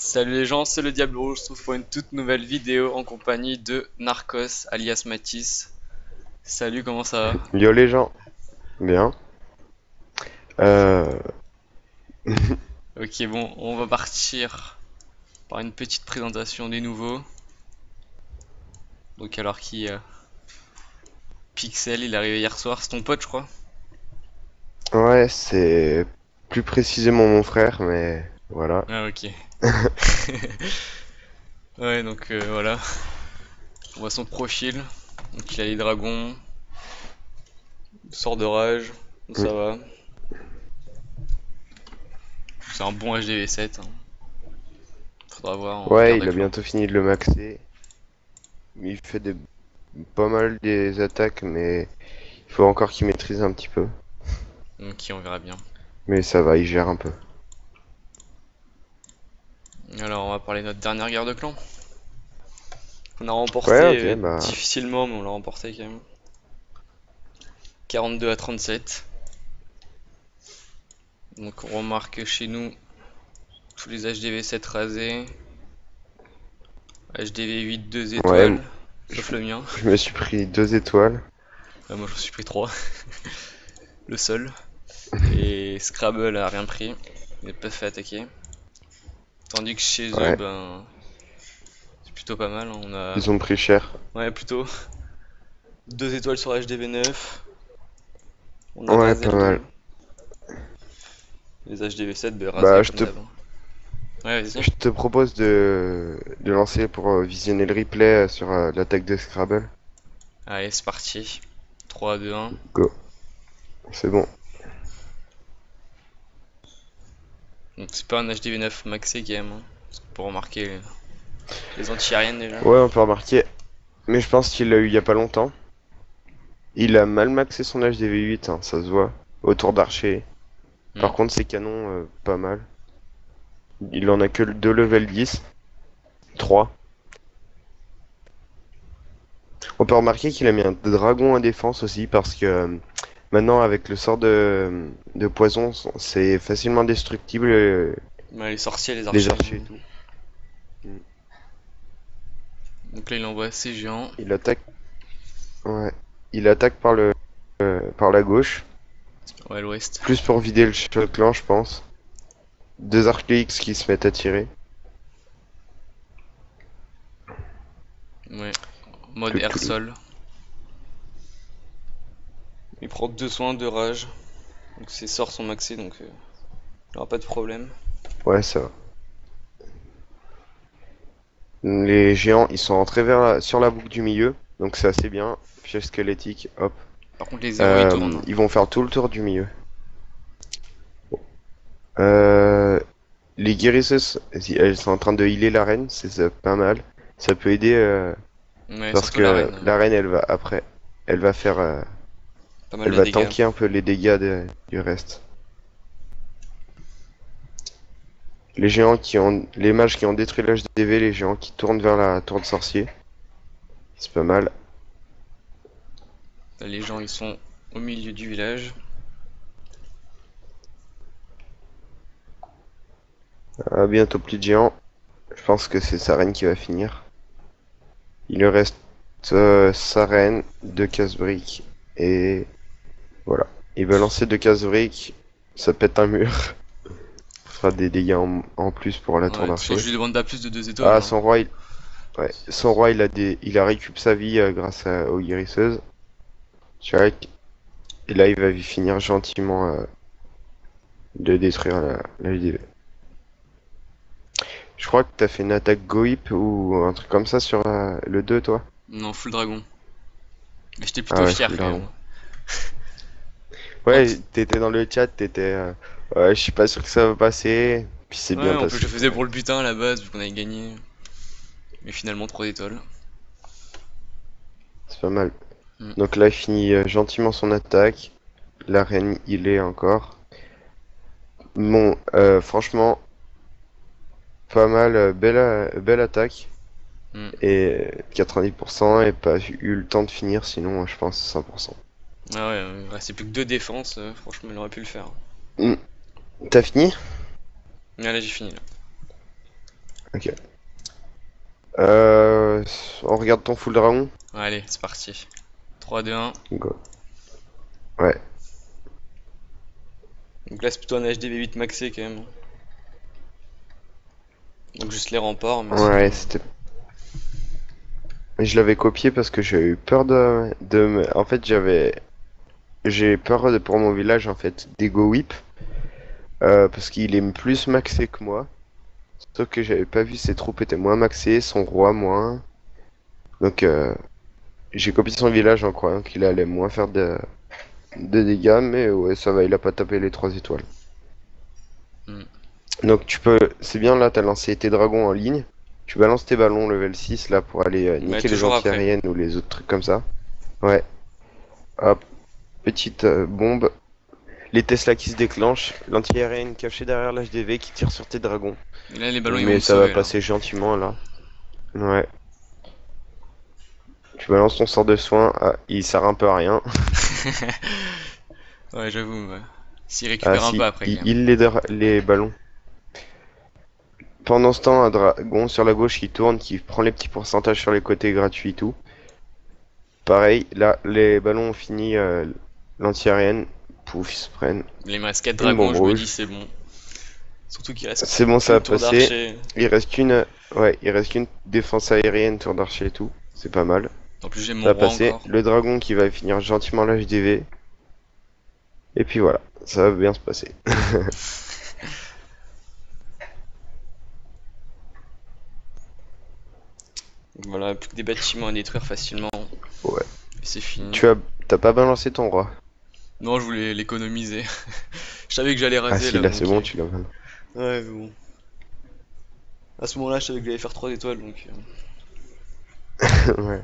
Salut les gens, c'est le Diablo, on se retrouve pour une toute nouvelle vidéo en compagnie de Narcos alias Matisse. Salut, comment ça va? Yo les gens, bien. Euh... Ok, bon, on va partir par une petite présentation des nouveaux. Donc alors qui Pixel, il est arrivé hier soir, c'est ton pote je crois? Ouais, c'est plus précisément mon frère, mais voilà. Ah ok. Ouais, donc voilà, on voit son profil. Donc il a les dragons, sort de rage, ça va. C'est un bon HDV7, hein. Faudra voir en guerre Ouais, de il a clan. bientôt fini de le maxer. Il fait pas mal des attaques, mais il faut encore qu'il maîtrise un petit peu. Ok, on verra bien. Mais ça va, il gère un peu. Alors on va parler de notre dernière guerre de clan. On a Ouais, remporté ok, bah. difficilement, mais on l'a remporté quand même. 42 à 37. Donc on remarque chez nous tous les HDV7 rasés. HDV8 2 Ouais, étoiles, je, sauf le mien. je me suis pris 2 étoiles. Moi j'en suis pris 3, le seul. Et Scrabble a rien pris, il n'est pas fait attaquer. Tandis que chez eux, Ouais, ben c'est plutôt pas mal, hein. On a, ils ont pris cher. ouais, plutôt 2 étoiles sur HDV9. On a Ouais, rasé pas le mal. 2. Les HDV7, ben rasés Bah, comme d'hab, hein. Ouais, vas-y. je te propose de lancer pour visionner le replay sur l'attaque de Scrabble. Allez, c'est parti. 3, 2, 1. Go, c'est bon. Donc c'est pas un HDV9 maxé quand même, hein. Parce qu'on peut remarquer les anti-aériennes déjà. Ouais, on peut remarquer. Mais je pense qu'il l'a eu il y a pas longtemps. Il a mal maxé son HDV8, hein, ça se voit. Autour d'archer. Hmm. Par contre, ses canons, pas mal. Il en a que 2 level 10. 3. On peut remarquer qu'il a mis un dragon en défense aussi parce que maintenant, avec le sort de poison, c'est facilement destructible Ouais, les sorciers, les les archers. archers et tout. Mm. Donc là il envoie ses géants. Il attaque. Ouais. Il attaque par la gauche. Ouais, l'ouest. Plus pour vider le clan, je pense. 2 archers qui se mettent à tirer. Ouais. Mode Clou, air clou. sol. Il prend 2 soins, 2 rage. Donc ses sorts sont maxés, donc il aura pas de problème. Ouais, ça va. Les géants, ils sont rentrés sur la boucle du milieu, donc c'est assez bien. Piège squelettique, hop. Par contre les zéros ils tournent, hein. Ils vont faire tout le tour du milieu. Euh, les guérisseuses, elles sont en train de healer l'arène, c'est pas mal. Ça peut aider Ouais, parce surtout la que reine. l'arène, elle va après, elle va faire, Pas mal elle de va dégâts. tanker un peu les dégâts du reste. Les mages qui ont détruit l'HDV, les géants qui tournent vers la tour de sorcier, c'est pas mal. Là, les gens ils sont au milieu du village. Bientôt plus de géants. Je pense que c'est sa reine qui va finir. Il lui reste sa reine, 2 casse-briques, et voilà. Il va lancer 2 casse-briques, ça pète un mur. Ça fera des dégâts en plus pour la tour Ouais, soit d'archer. je lui demande pas plus de 2 étoiles, Ah, hein. son roi, il a récup sa vie grâce aux guérisseuses. Check. Et là, il va finir gentiment de détruire la LDV. Je crois que t'as fait une attaque Goip ou un truc comme ça sur le 2, toi? Non, full dragon. Mais j'étais Ah plutôt ouais, fier full quand dragon. même. Ouais, Quand- t'étais dans le chat, t'étais. Ouais, je suis pas sûr que ça va passer. Puis c'est Ouais, bien en plus je passé le quand faisais même. pour le butin à la base, vu qu'on avait gagné. Mais finalement 3 étoiles. C'est pas mal. Hmm. Donc là, il finit gentiment son attaque. La reine, il est encore. Bon, franchement, pas mal. Belle attaque. Hmm. Et 90% et pas eu le temps de finir, sinon je pense 100%. Ah ouais, il restait plus que 2 défenses, franchement il aurait pu le faire. Hmm. T'as fini? Ah là j'ai fini là. Ok. On regarde ton full dragon? Allez, c'est parti. 3, 2, 1. Go. Ouais. Donc là, c'est plutôt un HDV 8 maxé quand même. Donc juste les remparts, mais Ouais, sinon. c'était. Je l'avais copié parce que j'ai eu peur En fait, j'ai peur pour mon village en fait d'Ego Whip parce qu'il est plus maxé que moi. Sauf que j'avais pas vu ses troupes étaient moins maxées, son roi moins. Donc j'ai copié son village en croyant qu'il allait moins faire de dégâts, mais ouais, ça va, il a pas tapé les 3 étoiles. Hmm. Donc c'est bien là, t'as lancé tes dragons en ligne. Tu balances tes ballons level 6 là pour aller Ouais, niquer les toujours après. anti-aériennes ou les autres trucs comme ça. Ouais, hop, petite bombe. Les Tesla qui se déclenchent, l'anti-aérienne cachée derrière l'HDV qui tire sur tes dragons. Et là, les ballons, ils vont Mais me ça va sauver là. passer gentiment là. Ouais. Tu balances ton sort de soin. Ah, il sert un peu à rien. Ouais, j'avoue, ouais. S'il Ah récupère un peu si, après, quand même. il les ballons. Pendant ce temps, un dragon sur la gauche qui tourne, qui prend les petits pourcentages sur les côtés gratuits et tout. Pareil, là, les ballons ont fini l'anti-aérienne. Pouf, ils se prennent Là, il me reste 4 une dragons, bombe je me dis rouge. c'est bon. Surtout qu'il reste C'est bon, ça qu'une a tour passé. d'archer. Il reste qu'une défense aérienne, tour d'archer et tout. C'est pas mal. En plus, j'ai Ça mon a roi passé. encore. Le dragon qui va finir gentiment l'HDV. Et puis voilà, ça va bien se passer. Donc voilà, plus que des bâtiments à détruire facilement. Ouais. Et c'est fini. T'as pas balancé ton roi. Non, je voulais l'économiser. Je savais que j'allais Ah raser si, là, là c'est donc. bon, tu l'as. Ouais, mais bon. À ce moment-là, je savais que j'allais faire 3 étoiles, donc. Ouais.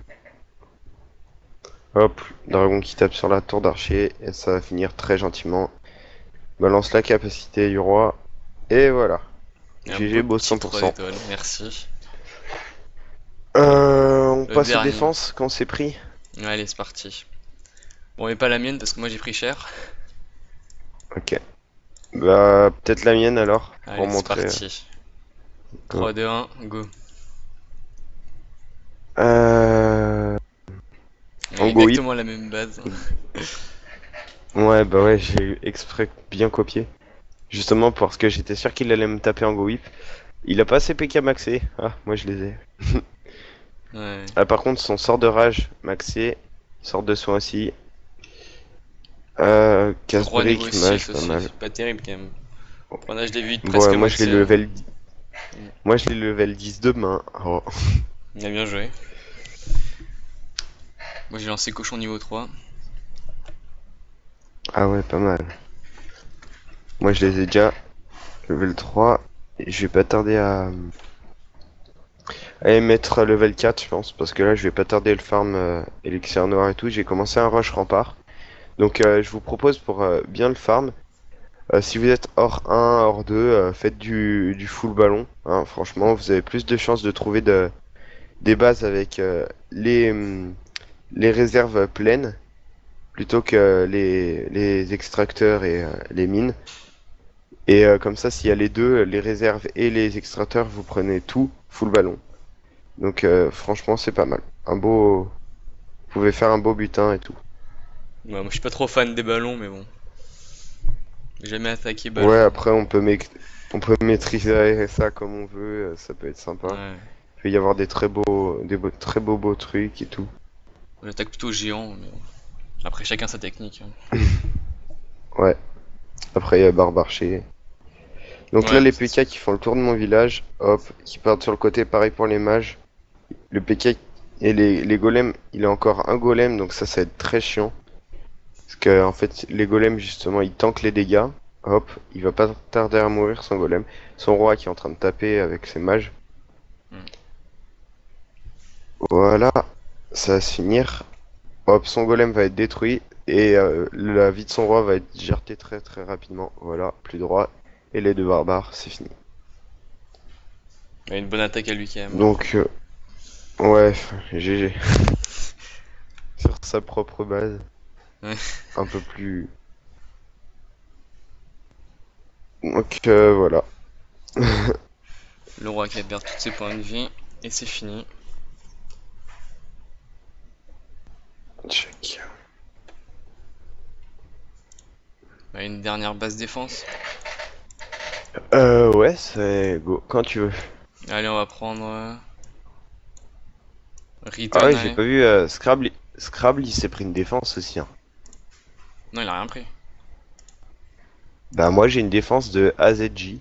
Hop, dragon qui tape sur la tour d'archer. Et ça va finir très gentiment. Balance la capacité du roi. Et voilà. Un GG, beau beau petit 3 100%. étoiles, merci. On Le passe aux dernier. défenses quand c'est pris. Ouais, allez, c'est parti. Bon, mais pas la mienne parce que moi j'ai pris cher. Ok. Bah, peut-être la mienne alors, pour Allez, c'est montrer. parti. Go. 3, 2, 1, go. En go whip. Exactement la même base. Ouais, bah ouais, j'ai eu exprès bien copié. Justement parce que j'étais sûr qu'il allait me taper en go whip. Il a pas ses PK maxé. Ah, moi je les ai. Ouais. Ah, par contre, son sort de rage maxé, sort de soin aussi. Le roi niveau Casse-brique, 6 mage, pas aussi, mal. c'est pas terrible quand même. Pour un HD8 Bon, presque moi je l'ai maxé. level. Moi je l'ai level 10 demain. Oh. Il a bien joué. Moi j'ai lancé cochon niveau 3. Ah ouais, pas mal. Moi je les ai déjà level 3. Et je vais pas tarder à les mettre à level 4, je pense. Parce que là, je vais pas tarder le farm élixir noir et tout. J'ai commencé un rush rempart. Donc je vous propose pour bien le farm. Si vous êtes hors 1, hors 2, faites du full ballon. Hein. Franchement, vous avez plus de chances de trouver des bases avec les réserves pleines plutôt que les extracteurs et les mines. Et comme ça, s'il y a les deux, les réserves et les extracteurs, vous prenez tout full ballon. Donc franchement, c'est pas mal. Vous pouvez faire un beau butin et tout. Ouais, moi je suis pas trop fan des ballons, mais bon. J'ai jamais attaqué Ouais, ballon. après, on peut maîtriser ça comme on veut. Ça peut être sympa. Ouais. Il peut y avoir très beaux trucs et tout. J'attaque plutôt géant, mais bon. Après chacun sa technique. Ouais. Après, il y a Barbarché. Donc là, Ouais, les PK qui font le tour de mon village, hop, qui partent sur le côté, pareil pour les mages. Le PK et les golems, il a encore un golem, donc ça va être très chiant. Parce que, en fait, les golems, justement, ils tankent les dégâts. Hop, il va pas tarder à mourir, son golem. Son roi qui est en train de taper avec ses mages. Hmm. Voilà, ça va se finir. Hop, son golem va être détruit. Et la vie de son roi va être gérée très rapidement. Voilà, plus droit. Et les deux barbares, c'est fini. Il a une bonne attaque à lui quand même. Donc, ouais, GG. Sur sa propre base. Ouais. Un peu plus. Donc, voilà. Le roi qui va perdre tous ses points de vie. Et c'est fini. Check. Bah, une dernière base défense. Ouais, c'est go. Quand tu veux. Allez, on va prendre Ah Return, ouais, j'ai allez. pas vu. Scrabble, Scrabble, il s'est pris une défense aussi, hein. Non, il a rien pris. Bah moi j'ai une défense de AZJ.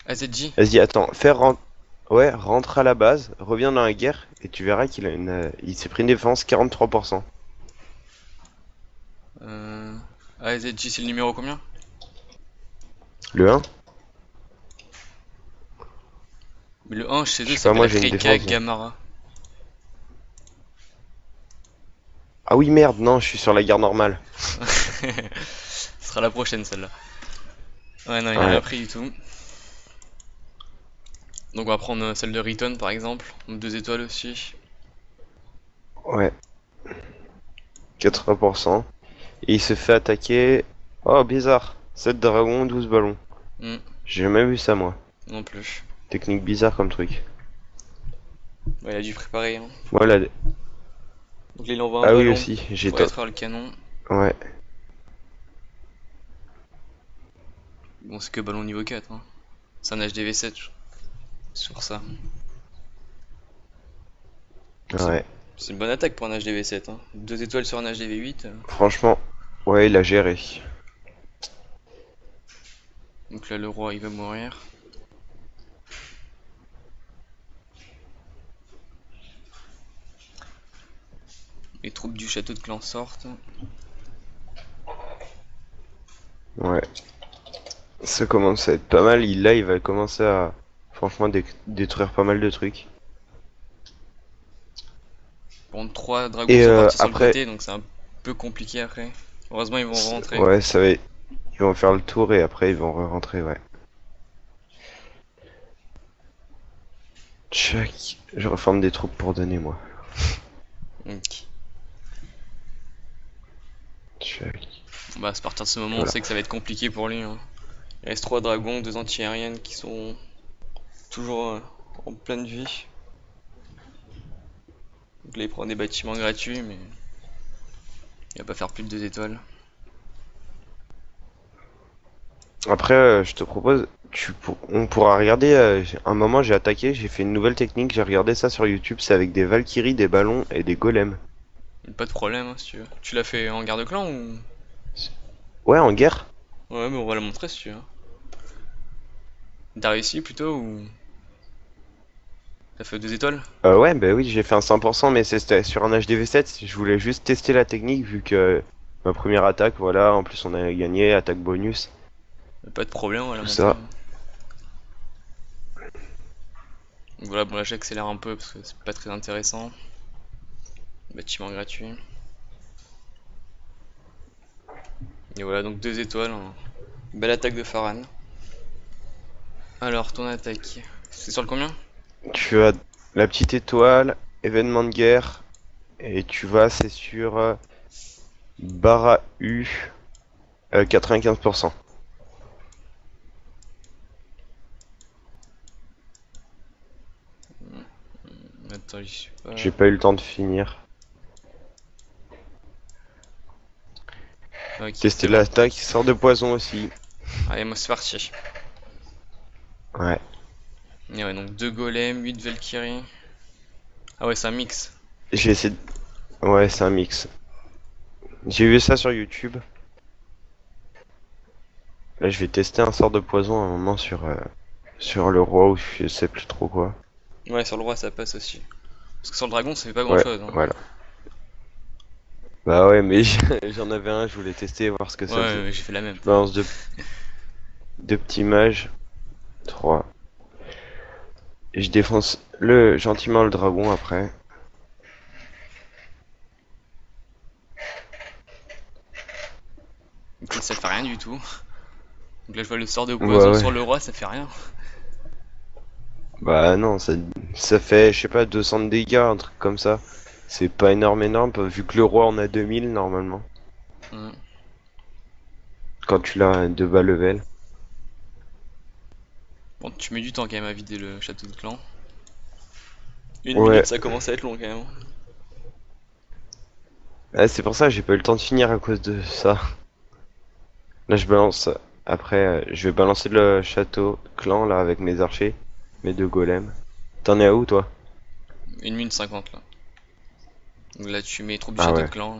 AZJ. Vas-y, attends, ouais, rentre à la base, reviens dans la guerre, et tu verras qu'il a il s'est pris une défense 43%. Euh... AZJ, c'est le numéro combien? Le 1? Mais le 1 chez Je eux sais pas, s'appelle moi j'ai une Reika défense. Gamara. Ah oui, merde, non, je suis sur la guerre normale. Ce sera la prochaine celle-là. Ouais, non, il a rien Ouais, pris du tout. Donc on va prendre celle de Return par exemple. Donc 2 étoiles aussi. ouais, 80%. Et il se fait attaquer. Oh, bizarre. 7 dragons, 12 ballons. Hmm, J'ai jamais vu ça, moi. non plus. Technique bizarre comme truc. Ouais, il a dû préparer, hein. Voilà. Donc là il envoie un Ah oui, ballon aussi, j'ai pour top. détruire le canon. Ouais, Bon, c'est que ballon niveau 4, hein. C'est un HDV7 sur ça. C'est ouais. c'est une bonne attaque pour un HDV7, hein. 2 étoiles sur un HDV8. Franchement, ouais, il a géré. Donc là le roi il va mourir. Les troupes du château de clan sortent. Ouais. Ça commence à être pas mal. Là, il va commencer à, franchement, détruire pas mal de trucs. Bon, 3 dragons Et sont partis sur le après, côté, donc c'est un peu compliqué après. Heureusement ils vont rentrer. ouais, ça va. Ils vont faire le tour et après ils vont rentrer, ouais. Check. Je reforme des troupes pour donner, moi. Donc, Check. bah, à partir de ce moment, on Voilà. sait que ça va être compliqué pour lui, hein. Il reste 3 dragons, 2 anti-aériennes qui sont toujours en pleine vie. Donc là, il prend des bâtiments gratuits, mais il va pas faire plus de 2 étoiles. Après, je te propose, on pourra regarder. Un moment, j'ai attaqué, j'ai fait une nouvelle technique. J'ai regardé ça sur YouTube. C'est avec des Valkyries, des ballons et des golems. Pas de problème, hein, si tu veux. Tu l'as fait en garde clan ou? Ouais, en guerre. Ouais, mais on va la montrer si tu veux. T'as réussi plutôt ou t'as fait 2 étoiles? Ouais, bah oui, j'ai fait un 100%, mais c'était sur un HDV7. Je voulais juste tester la technique vu que ma première attaque, voilà. En plus, on a gagné, attaque bonus, Pas de problème, on va la tout montrer, ça. hein. Donc voilà, bon là j'accélère un peu parce que c'est pas très intéressant. Bâtiment gratuit. Et voilà, donc 2 étoiles, hein. Belle attaque de Farhan. Alors, ton attaque, c'est sur le combien? Tu as la petite étoile, événement de guerre, et tu vas, c'est sur Bara U, 95%. Attends, j'y suis pas. J'ai pas eu le temps de finir. Ok, Tester c'est bon. l'attaque, sort de poison aussi. Allez, moi c'est parti. Ouais. Et ouais, donc 2 golems, 8 Valkyries. Ah ouais, c'est un mix. J'ai essayé de... Ouais, c'est un mix. J'ai vu ça sur YouTube. Là, je vais tester un sort de poison à un moment sur le roi ou je sais plus trop quoi. Ouais, sur le roi ça passe aussi. Parce que sur le dragon ça fait pas grand Ouais, chose, hein. voilà. Bah ouais, mais j'en avais un, je voulais tester, voir ce que Ouais, ça faisait. j'ai fait la même. Je balance deux petits mages. 3. Et je défonce gentiment le dragon après. Donc là, ça fait rien du tout. Donc là je vois le sort de Ouais, poison ouais. sur le roi, ça fait rien. Bah non, ça fait, je sais pas, 200 de dégâts, un truc comme ça. C'est pas énorme, vu que le roi en a 2000 normalement. Hmm. Quand tu l'as de bas level. Bon, tu mets du temps quand même à vider le château de clan. Une Ouais, minute, ça commence à être long quand même. c'est pour ça que j'ai pas eu le temps de finir à cause de ça. Là, je balance. Après, je vais balancer le château clan là avec mes archers, mes deux golems. T'en es à où toi? 1 minute 50 là. Donc là, tu mets les troupes du Ah château ouais, de clan.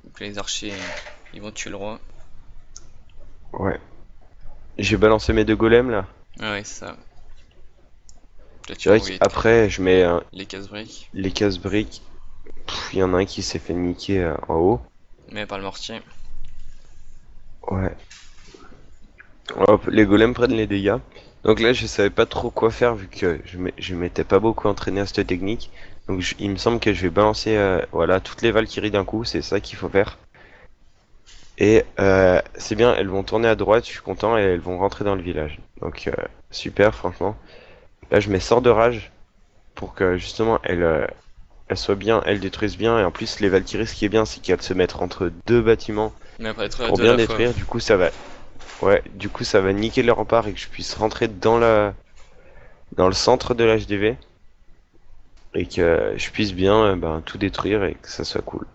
Donc les archers, ils vont tuer le roi. ouais. J'ai balancé mes deux golems là. Ah ouais, c'est ça. Là, C'est tu vas vrai envoyer qu'après, je mets les casse-briques. les casse-briques. Il y en a un qui s'est fait niquer en haut. Mais pas le mortier. Ouais. Hop, les golems prennent les dégâts. Donc là, je savais pas trop quoi faire vu que je m'étais pas beaucoup entraîné à cette technique. Donc il me semble que je vais balancer voilà, toutes les Valkyries d'un coup, c'est ça qu'il faut faire. Et c'est bien, elles vont tourner à droite, je suis content, et elles vont rentrer dans le village. Donc super, franchement. Là, je mets sort de rage pour que justement elles soient bien, elles détruisent bien. Et en plus, les Valkyries, ce qui est bien, c'est qu'elles se mettent entre deux bâtiments Mais après, être pour deux à bien la fois. détruire. Du coup, ça va, ouais, du coup, ça va niquer le rempart et que je puisse rentrer dans le centre de l'HDV et que je puisse bien ben, tout détruire et que ça soit cool.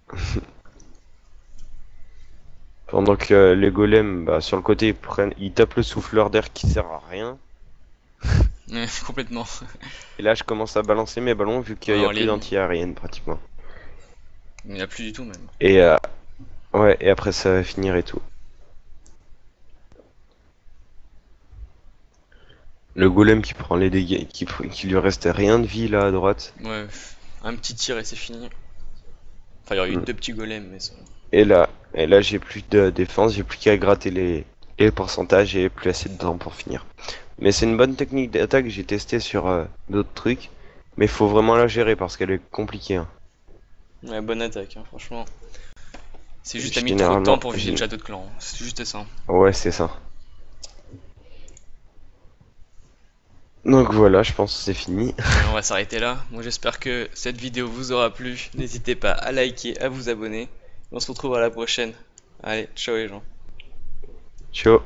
Pendant que les golems, bah, sur le côté, ils tapent le souffleur d'air qui sert à rien. Ouais, complètement. Et là, je commence à balancer mes ballons vu qu'il Ouais, n'y a en plus ligne. d'anti-aérienne pratiquement. Il n'y en a plus du tout même. Et ouais, et après ça va finir et tout. Le golem qui prend les dégâts, qui lui reste rien de vie là à droite. Ouais, un petit tir et c'est fini. Enfin, il y aurait eu Mm. deux petits golems, mais ça. Et là j'ai plus de défense, j'ai plus qu'à gratter les pourcentages et plus assez de temps pour finir. Mais c'est une bonne technique d'attaque que j'ai testé sur d'autres trucs. Mais faut vraiment la gérer parce qu'elle est compliquée, hein. Ouais, bonne attaque, hein, franchement. C'est juste, t'as mis trop de temps Généralement, pour vider le château de clan, hein. C'est juste ça. ouais, c'est ça. Donc voilà, je pense que c'est fini. Et on va s'arrêter là. Moi, j'espère que cette vidéo vous aura plu. N'hésitez pas à liker, à vous abonner. On se retrouve à la prochaine. Allez, ciao les gens. Ciao.